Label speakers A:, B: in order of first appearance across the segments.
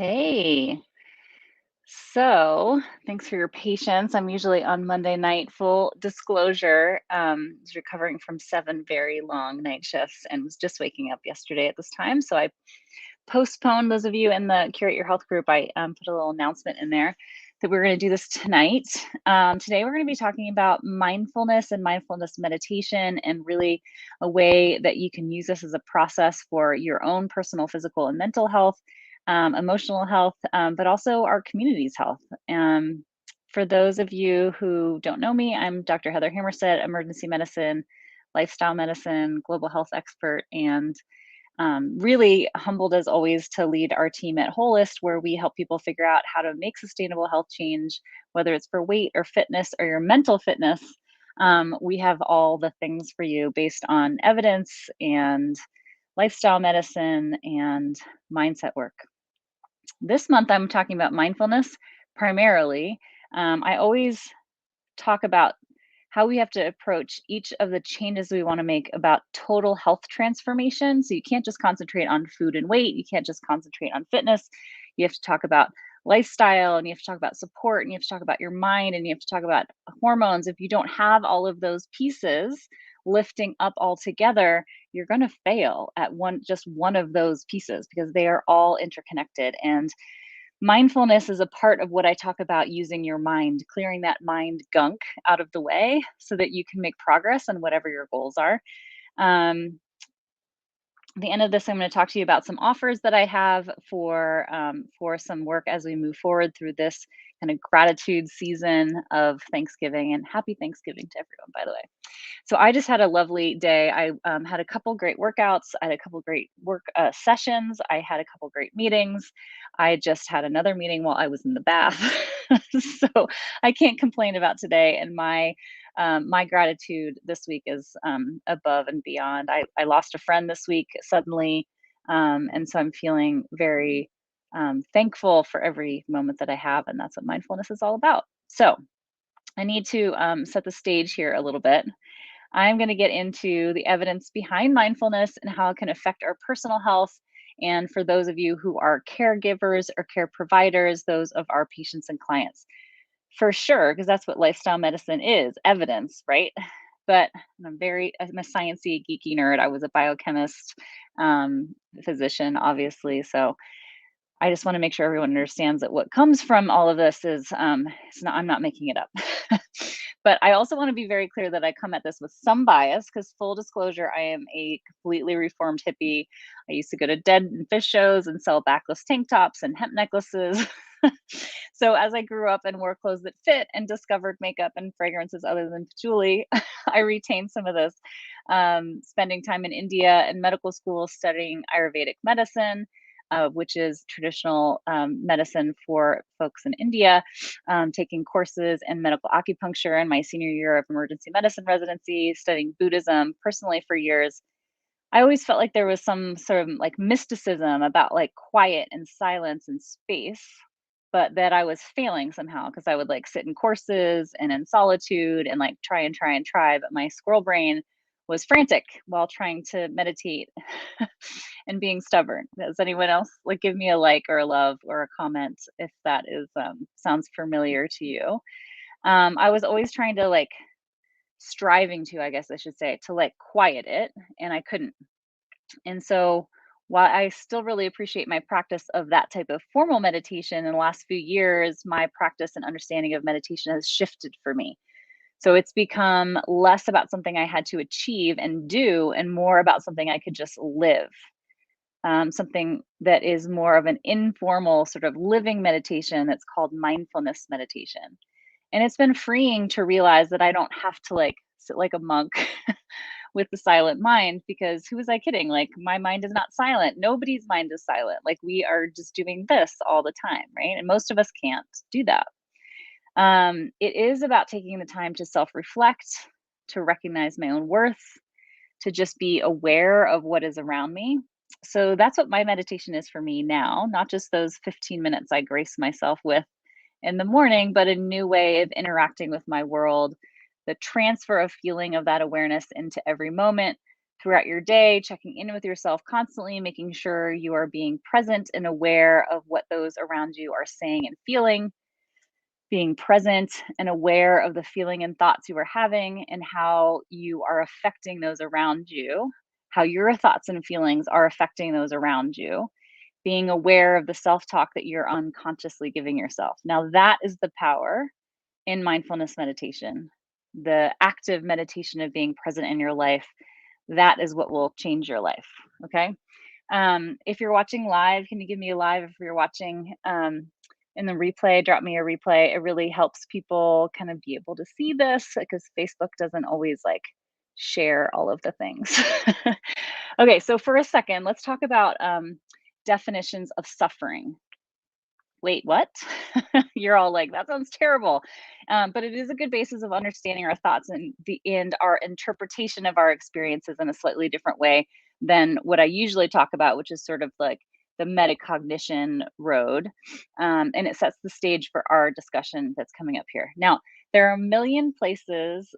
A: Hey, so thanks for your patience. I'm usually on Monday night. Full disclosure, was recovering from 7 very long night shifts and was just waking up yesterday at this time. So I postponed. Those of you in the Curate Your Health group, I put a little announcement in there that we're going to do this tonight. Today, we're going to be talking about mindfulness and mindfulness meditation, and really a way that you can use this as a process for your own personal, physical, and mental health, emotional health, but also our community's health. For those of you who don't know me, I'm Dr. Heather Hammerstedt, emergency medicine, lifestyle medicine, global health expert, and really humbled as always to lead our team at Holist, where we help people figure out how to make sustainable health change, whether it's for weight or fitness or your mental fitness. We have all the things for you based on evidence and lifestyle medicine and mindset work. This month, I'm talking about mindfulness primarily. I always talk about how we have to approach each of the changes we want to make about total health transformation. So you can't just concentrate on food and weight, you can't just concentrate on fitness. You have to talk about lifestyle, and you have to talk about support, and you have to talk about your mind, and you have to talk about hormones. If you don't have all of those pieces lifting up all together, you're going to fail at just one of those pieces, because they are all interconnected. And mindfulness is a part of what I talk about, using your mind, clearing that mind gunk out of the way so that you can make progress on whatever your goals are. Um, at the end of this, I'm going to talk to you about some offers that I have for some work as we move forward through this kind of gratitude season of Thanksgiving. And happy Thanksgiving to everyone, by the way. So I just had a lovely day. I had a couple great workouts. I had a couple great work sessions. I had a couple great meetings. I just had another meeting while I was in the bath. So I can't complain about today. And my gratitude this week is above and beyond. I lost a friend this week suddenly, and so I'm feeling very thankful for every moment that I have, and that's what mindfulness is all about. So I need to set the stage here a little bit. I'm going to get into the evidence behind mindfulness and how it can affect our personal health. And for those of you who are caregivers or care providers, those of our patients and clients, for sure, because that's what lifestyle medicine is, evidence, right? But I'm a sciencey, geeky nerd. I was a biochemist, physician, obviously. So I just want to make sure everyone understands that what comes from all of this is, I'm not making it up. But I also want to be very clear that I come at this with some bias, because full disclosure, I am a completely reformed hippie. I used to go to dead and fish shows and sell backless tank tops and hemp necklaces. So as I grew up and wore clothes that fit and discovered makeup and fragrances other than patchouli, I retained some of this. Spending time in India and medical school studying Ayurvedic medicine, which is traditional medicine for folks in India, taking courses in medical acupuncture in my senior year of emergency medicine residency, studying Buddhism personally for years. I always felt like there was some sort of like mysticism about like quiet and silence and space, but that I was failing somehow, because I would like sit in courses and in solitude and like try and try and try, but my squirrel brain was frantic while trying to meditate and being stubborn. Does anyone else like give me a like or a love or a comment if that is sounds familiar to you? I was always trying to like striving to, I guess I should say, to like quiet it, and I couldn't. And so, while I still really appreciate my practice of that type of formal meditation, in the last few years, my practice and understanding of meditation has shifted for me. So it's become less about something I had to achieve and do, and more about something I could just live. Something that is more of an informal sort of living meditation that's called mindfulness meditation. And it's been freeing to realize that I don't have to like sit like a monk with the silent mind, because who was I kidding? Like, my mind is not silent. Nobody's mind is silent. Like, we are just doing this all the time, right? And most of us can't do that. It is about taking the time to self reflect, to recognize my own worth, to just be aware of what is around me. So that's what my meditation is for me now, not just those 15 minutes I grace myself with in the morning, but a new way of interacting with my world, the transfer of feeling of that awareness into every moment, throughout your day, checking in with yourself constantly, making sure you are being present and aware of what those around you are saying and feeling, being present and aware of the feeling and thoughts you are having and how you are affecting those around you, how your thoughts and feelings are affecting those around you, being aware of the self talk that you're unconsciously giving yourself. Now, that is the power in mindfulness meditation, the active meditation of being present in your life. That is what will change your life. Okay. If you're watching live, can you give me a live? If you're watching in the replay, drop me a replay. It really helps people kind of be able to see this because Facebook doesn't always like share all of the things. Okay, so for a second, let's talk about definitions of suffering. Wait, what? You're all like, that sounds terrible. But it is a good basis of understanding our thoughts and our interpretation of our experiences in a slightly different way than what I usually talk about, which is sort of like the metacognition road. And it sets the stage for our discussion that's coming up here. Now, there are a million places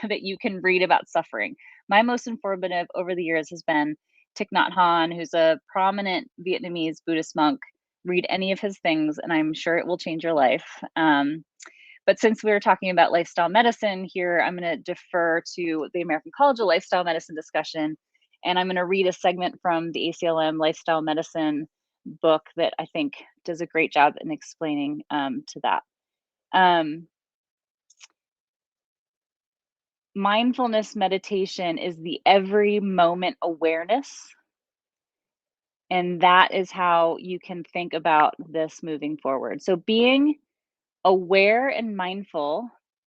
A: that you can read about suffering. My most informative over the years has been Thich Nhat Hanh, who's a prominent Vietnamese Buddhist monk. Read any of his things, and I'm sure it will change your life. But since we were talking about lifestyle medicine here, I'm going to defer to the American College of Lifestyle Medicine discussion, and I'm going to read a segment from the ACLM Lifestyle Medicine book that I think does a great job in explaining to that. Mindfulness meditation is the every moment awareness. And that is how you can think about this moving forward. So, being aware and mindful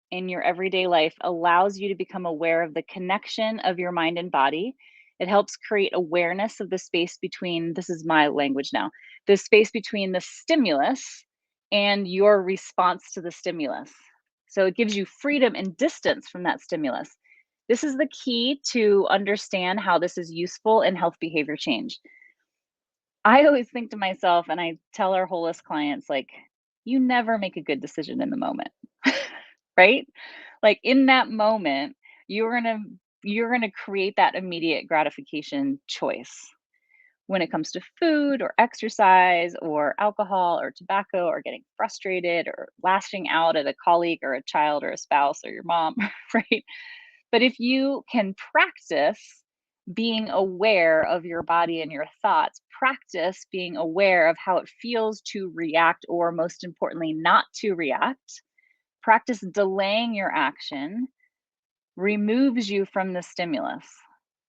A: in your everyday life allows you to become aware of the connection of your mind and body. It helps create awareness of the space between, this is my language now, the space between the stimulus and your response to the stimulus. So it gives you freedom and distance from that stimulus. This is the key to understand how this is useful in health behavior change. I always think to myself, and I tell our holist clients, like, you never make a good decision in the moment, right? Like in that moment, you're gonna you're gonna create that immediate gratification choice when it comes to food or exercise or alcohol or tobacco or getting frustrated or lashing out at a colleague or a child or a spouse or your mom, right? But if you can practice being aware of your body and your thoughts, practice being aware of how it feels to react, or most importantly, not to react, practice delaying your action, removes you from the stimulus.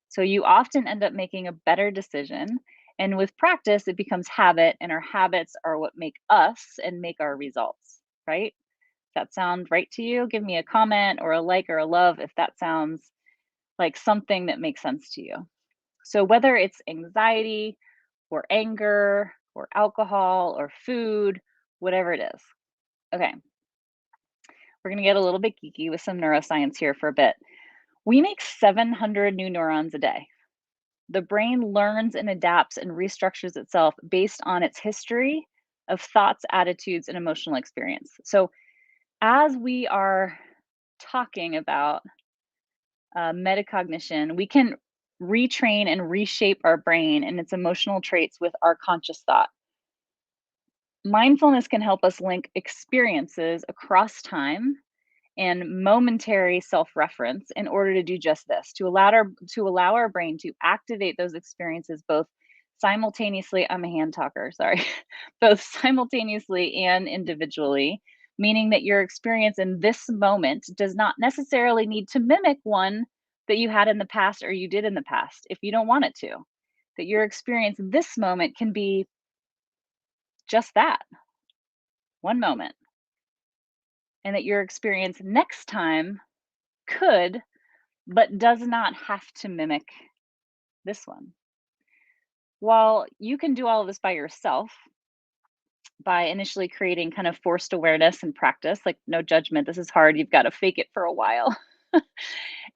A: So you often end up making a better decision. And with practice, it becomes habit, and our habits are what make us and make our results, right? That sound right to you? Give me a comment or a like or a love if that sounds like something that makes sense to you. So, whether it's anxiety or anger or alcohol or food, whatever it is. Okay, we're going to get a little bit geeky with some neuroscience here for a bit. We make 700 new neurons a day. The brain learns and adapts and restructures itself based on its history of thoughts, attitudes, and emotional experience. So, as we are talking about metacognition, we can retrain and reshape our brain and its emotional traits with our conscious thought. Mindfulness can help us link experiences across time and momentary self-reference in order to do just this, to allow our brain to activate those experiences both simultaneously. I'm a hand talker, sorry. Both simultaneously and individually, meaning that your experience in this moment does not necessarily need to mimic one that you had in the past or you did in the past if you don't want it to. That your experience this moment can be just that, one moment, and that your experience next time could, but does not have to mimic this one. While you can do all of this by yourself, by initially creating kind of forced awareness and practice, like no judgment, this is hard, you've got to fake it for a while,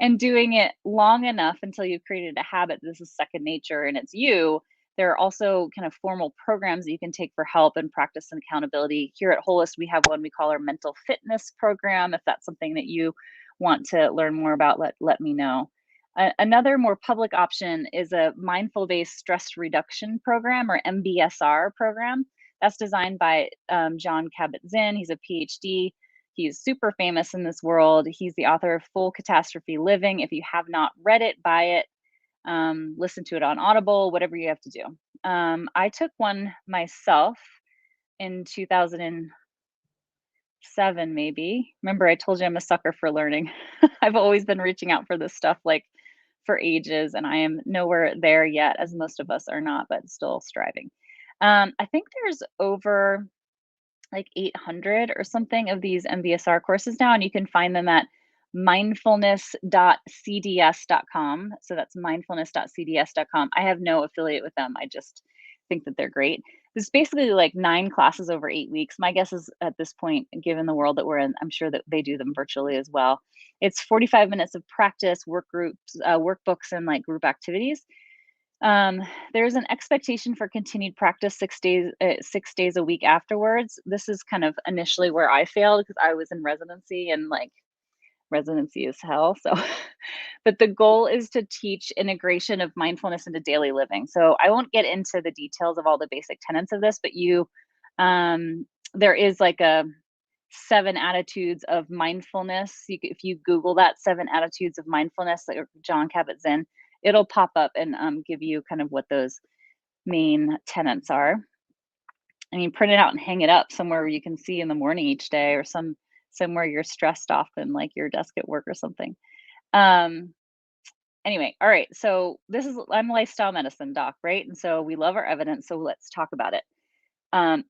A: and doing it long enough until you've created a habit, this is second nature and it's you. There are also kind of formal programs that you can take for help and practice and accountability. Here at Holist, we have one we call our mental fitness program. If that's something that you want to learn more about, let me know. Another more public option is a mindful-based stress reduction program, or MBSR program. That's designed by John Kabat-Zinn. He's a PhD. He's super famous in this world. He's the author of Full Catastrophe Living. If you have not read it, buy it. Listen to it on Audible, whatever you have to do. I took one myself in 2007, maybe. Remember, I told you I'm a sucker for learning. I've always been reaching out for this stuff like for ages, and I am nowhere there yet, as most of us are not, but still striving. I think there's over like 800 or something of these MBSR courses now, and you can find them at mindfulness.cds.com. So that's mindfulness.cds.com. I have no affiliate with them. I just think that they're great. This is basically like 9 classes over 8 weeks. My guess is at this point, given the world that we're in, I'm sure that they do them virtually as well. It's 45 minutes of practice, work groups, workbooks, and like group activities. There's an expectation for continued practice 6 days a week afterwards. This is kind of initially where I failed because I was in residency, and like residency is hell. So, but the goal is to teach integration of mindfulness into daily living. So I won't get into the details of all the basic tenets of this, but there is like a 7 attitudes of mindfulness. If you Google that, 7 attitudes of mindfulness, like John Kabat-Zinn, it'll pop up and give you kind of what those main tenets are. I mean, print it out and hang it up somewhere where you can see in the morning each day, or somewhere you're stressed off in like your desk at work or something. Um, anyway, all right. So I'm a lifestyle medicine doc, right? And so we love our evidence. So let's talk about it.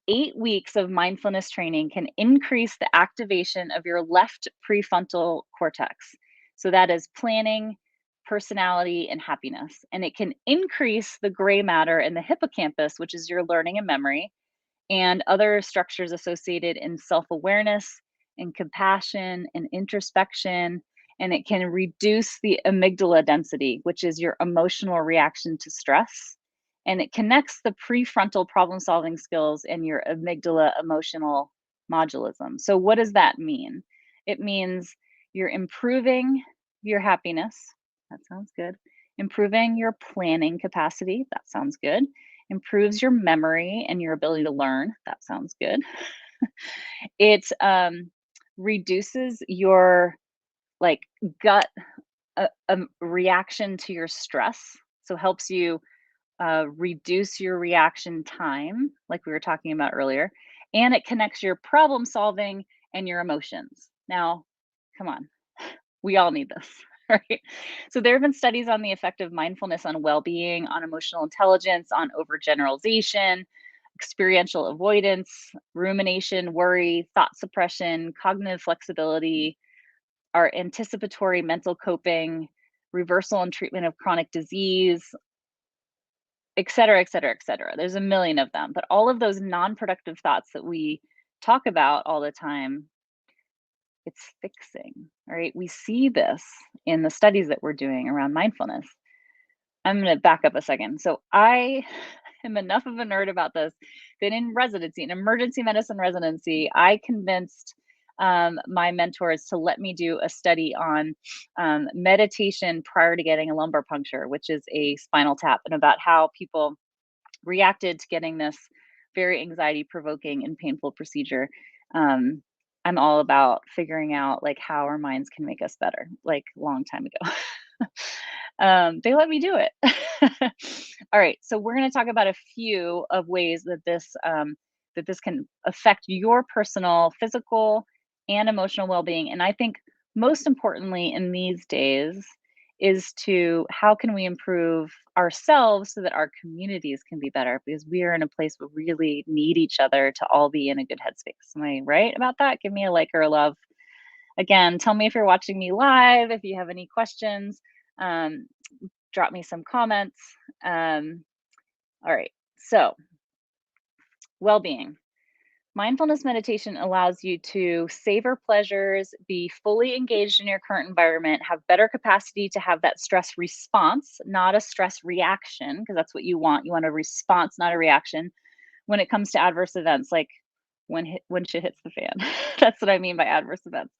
A: 8 weeks of mindfulness training can increase the activation of your left prefrontal cortex. So that is planning, personality, and happiness. And it can increase the gray matter in the hippocampus, which is your learning and memory, and other structures associated in self awareness and compassion and introspection. And it can reduce the amygdala density, which is your emotional reaction to stress. And it connects the prefrontal problem solving skills and your amygdala emotional modulism. So, what does that mean? It means you're improving your happiness. That sounds good. Improving your planning capacity. That sounds good. Improves your memory and your ability to learn. That sounds good. It reduces your like gut reaction to your stress. So helps you reduce your reaction time, like we were talking about earlier, and it connects your problem solving and your emotions. Now, come on, we all need this, right? So there have been studies on the effect of mindfulness on well-being, on emotional intelligence, on overgeneralization, experiential avoidance, rumination, worry, thought suppression, cognitive flexibility, our anticipatory mental coping, reversal and treatment of chronic disease, et cetera, et cetera, et cetera. There's a million of them, but all of those non-productive thoughts that we talk about all the time, it's fixing, right? We see this in the studies that we're doing around mindfulness. I'm going to back up a second. So I am enough of a nerd about this that in residency, in emergency medicine residency, I convinced my mentors to let me do a study on meditation prior to getting a lumbar puncture, which is a spinal tap, and about how people reacted to getting this very anxiety provoking and painful procedure. Um, I'm all about figuring out like how our minds can make us better, like a long time ago. They let me do it. All right, so we're going to talk about a few of ways that this can affect your personal, physical, and emotional well-being. And I think most importantly in these days is to how can we improve ourselves so that our communities can be better, because we are in a place where we really need each other to all be in a good headspace. Am I right about that? Give me a like or a love. Again, tell me if you're watching me live, if you have any questions, um, drop me some comments. All right, so well-being. Mindfulness meditation allows you to savor pleasures, be fully engaged in your current environment, have better capacity to have that stress response, not a stress reaction, because that's what you want. You want a response, not a reaction when it comes to adverse events like when shit hits the fan. That's what I mean by adverse events.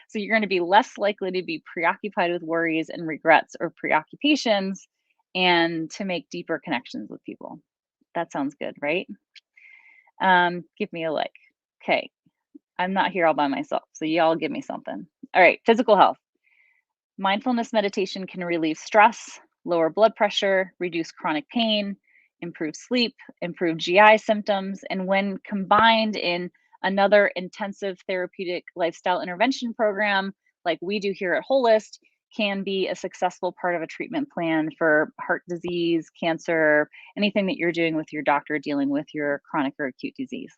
A: So you're going to be less likely to be preoccupied with worries and regrets or preoccupations and to make deeper connections with people. That sounds good, right? Give me a like. Okay. I'm not here all by myself. So y'all give me something. All right. Physical health. Mindfulness meditation can relieve stress, lower blood pressure, reduce chronic pain, improve sleep, improve GI symptoms, and when combined in another intensive therapeutic lifestyle intervention program like we do here at Holist, can be a successful part of a treatment plan for heart disease, cancer, anything that you're doing with your doctor dealing with your chronic or acute disease.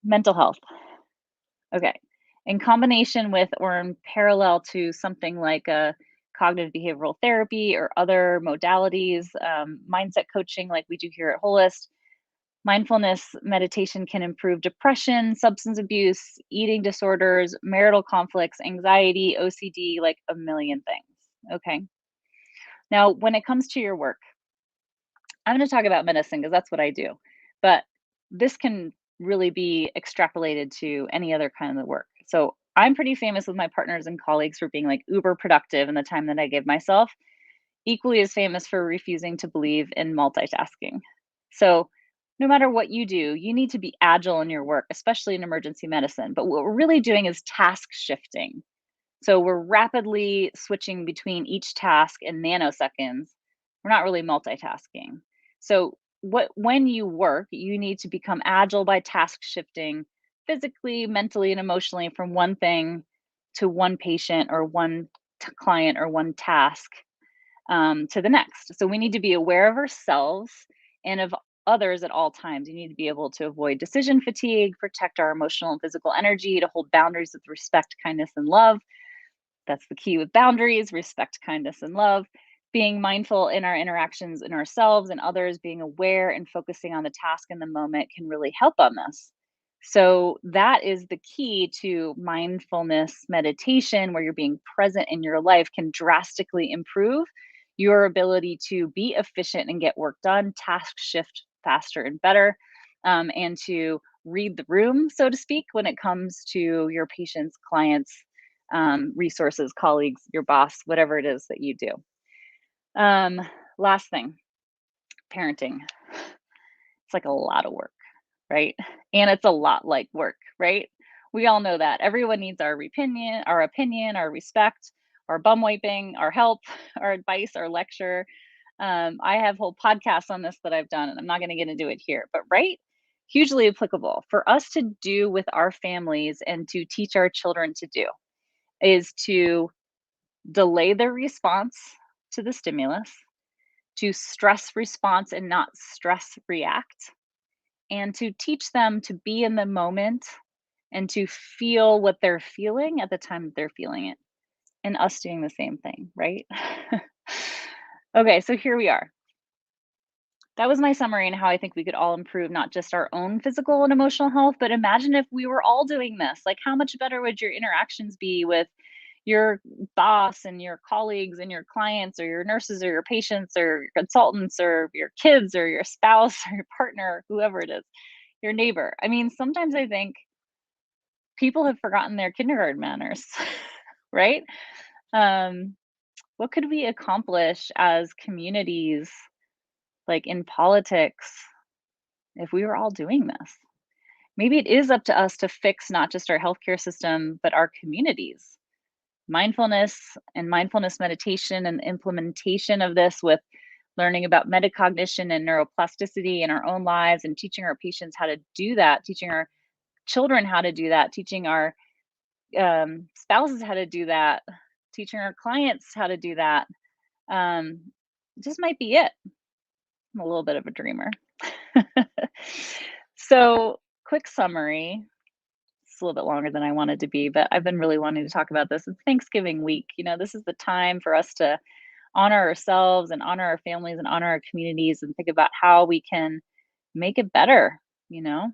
A: Mental health. Okay. In combination with or in parallel to something like a cognitive behavioral therapy or other modalities, mindset coaching like we do here at Holist, mindfulness meditation can improve depression, substance abuse, eating disorders, marital conflicts, anxiety, OCD, like a million things. Okay. Now, when it comes to your work, I'm going to talk about medicine because that's what I do. But this can really be extrapolated to any other kind of work. So I'm pretty famous with my partners and colleagues for being like uber productive in the time that I give myself, equally as famous for refusing to believe in multitasking. So no matter what you do, you need to be agile in your work, especially in emergency medicine. But what we're really doing is task shifting. So we're rapidly switching between each task in nanoseconds. We're not really multitasking. So when you work, you need to become agile by task shifting physically, mentally, and emotionally from one thing to one patient or one client or one task to the next. So we need to be aware of ourselves and of others at all times. You need to be able to avoid decision fatigue, protect our emotional and physical energy, to hold boundaries with respect, kindness, and love. That's the key with boundaries, respect, kindness, and love. Being mindful in our interactions in ourselves and others, being aware and focusing on the task in the moment can really help on this. So, that is the key to mindfulness meditation, where you're being present in your life, can drastically improve your ability to be efficient and get work done, task shift faster and better, and to read the room, so to speak, when it comes to your patients, clients, resources, colleagues, your boss, whatever it is that you do. Last thing, parenting. It's like a lot of work, right? And it's a lot like work, right? We all know that. Everyone needs our opinion, our respect, our bum wiping, our help, our advice, our lecture. I have whole podcasts on this that I've done, and I'm not going to get into it here, but right? Hugely applicable for us to do with our families and to teach our children to do is to delay their response to the stimulus, to stress response and not stress react, and to teach them to be in the moment and to feel what they're feeling at the time that they're feeling it. And us doing the same thing, right? Okay, so here we are. That was my summary and how I think we could all improve not just our own physical and emotional health, but imagine if we were all doing this. Like, how much better would your interactions be with your boss and your colleagues and your clients or your nurses or your patients or your consultants or your kids or your spouse or your partner, whoever it is, your neighbor? I mean, sometimes I think people have forgotten their kindergarten manners, right? Um, what could we accomplish as communities, like in politics, if we were all doing this? Maybe it is up to us to fix not just our healthcare system, but our communities. Mindfulness and mindfulness meditation and implementation of this with learning about metacognition and neuroplasticity in our own lives and teaching our patients how to do that, teaching our children how to do that, teaching our spouses how to do that, teaching our clients how to do that. Um, just might be it. I'm a little bit of a dreamer. So, quick summary. It's a little bit longer than I wanted to be, but I've been really wanting to talk about this. It's Thanksgiving week. This is the time for us to honor ourselves and honor our families and honor our communities and think about how we can make it better, you know?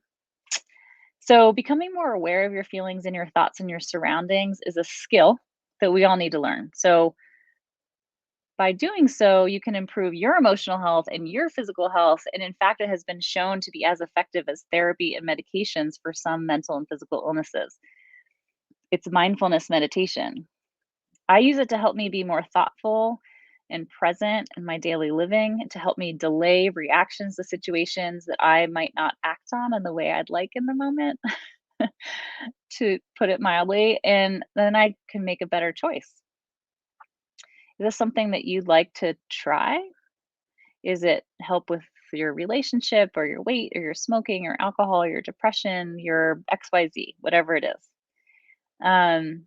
A: So, becoming more aware of your feelings and your thoughts and your surroundings is a skill that we all need to learn. So, By doing so, you can improve your emotional health and your physical health. And in fact, it has been shown to be as effective as therapy and medications for some mental and physical illnesses. It's mindfulness meditation. I use it to help me be more thoughtful and present in my daily living, to help me delay reactions to situations that I might not act on in the way I'd like in the moment, to put it mildly, and then I can make a better choice. Is this something that you'd like to try? Is it help with your relationship or your weight or your smoking or alcohol, your depression, your XYZ, whatever it is? Um,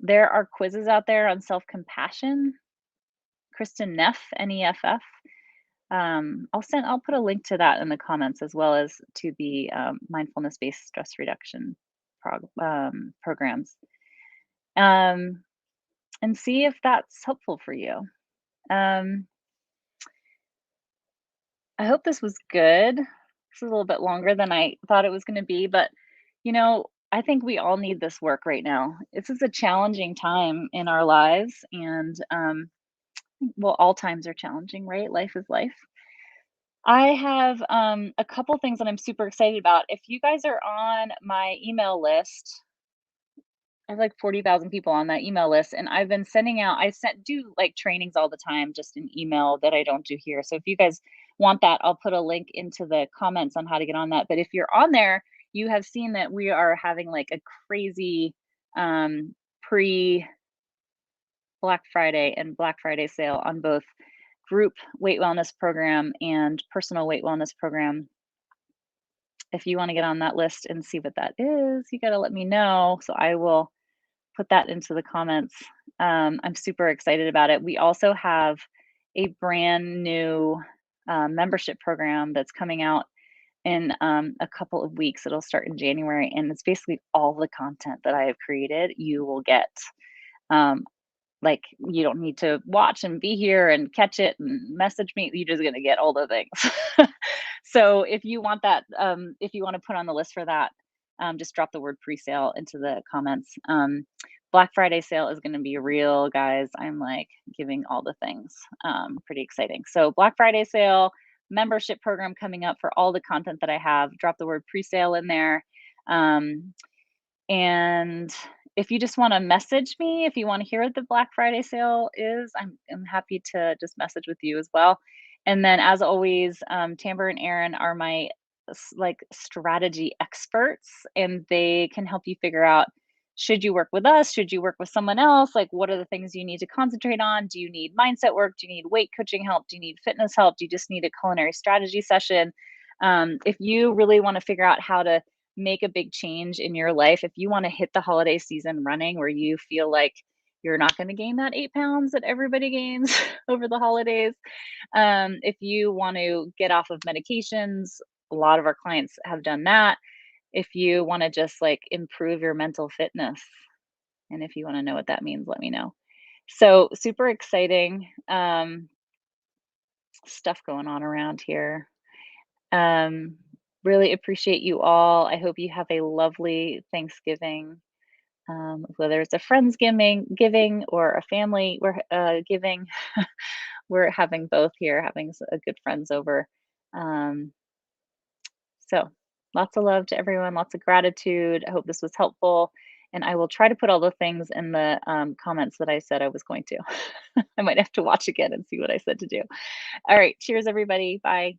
A: there are quizzes out there on self compassion. Kristen Neff, Neff. I'll put a link to that in the comments as well as to the mindfulness based stress reduction programs, um, and see if that's helpful for you. Um, I hope this was good. This is a little bit longer than I thought it was going to be, but I think we all need this work right now. This is a challenging time in our lives, and well, all times are challenging, right? Life is life. I have a couple things that I'm super excited about. If you guys are on my email list, I have like 40,000 people on that email list, and I've been sending out, do like trainings all the time, just in email that I don't do here. So if you guys want that, I'll put a link into the comments on how to get on that. But if you're on there, you have seen that we are having like a crazy pre Black Friday and Black Friday sale on both group weight wellness program and personal weight wellness program. If you want to get on that list and see what that is, you got to let me know. So I will put that into the comments. I'm super excited about it. We also have a brand new membership program that's coming out in a couple of weeks. It'll start in January, and it's basically all the content that I have created. You will get. Um, like, you don't need to watch and be here and catch it and message me. You're just gonna get all the things. So if you want that, if you want to put on the list for that, just drop the word pre-sale into the comments. Black Friday sale is going to be real, guys. I'm like giving all the things. Pretty exciting. So Black Friday sale, membership program coming up for all the content that I have. Drop the word pre-sale in there. And if you just want to message me, if you want to hear what the Black Friday sale is, I'm happy to just message with you as well. And then, as always, Tamber and Aaron are my like strategy experts, and they can help you figure out, should you work with us? Should you work with someone else? Like, what are the things you need to concentrate on? Do you need mindset work? Do you need weight coaching help? Do you need fitness help? Do you just need a culinary strategy session? If you really want to figure out how to make a big change in your life, if you want to hit the holiday season running where you feel like you're not going to gain that 8 pounds that everybody gains over the holidays, if you want to get off of medications, a lot of our clients have done that. If you want to just like improve your mental fitness, and if you want to know what that means, let me know. So, super exciting stuff going on around here. Um, really appreciate you all. I hope you have a lovely Thanksgiving. Whether it's a friends giving or a family we're giving, we're having both here, having a good friends over. Um, so lots of love to everyone, lots of gratitude. I hope this was helpful, and I will try to put all the things in the comments that I said I was going to. I might have to watch again and see what I said to do. All right, cheers, everybody. Bye.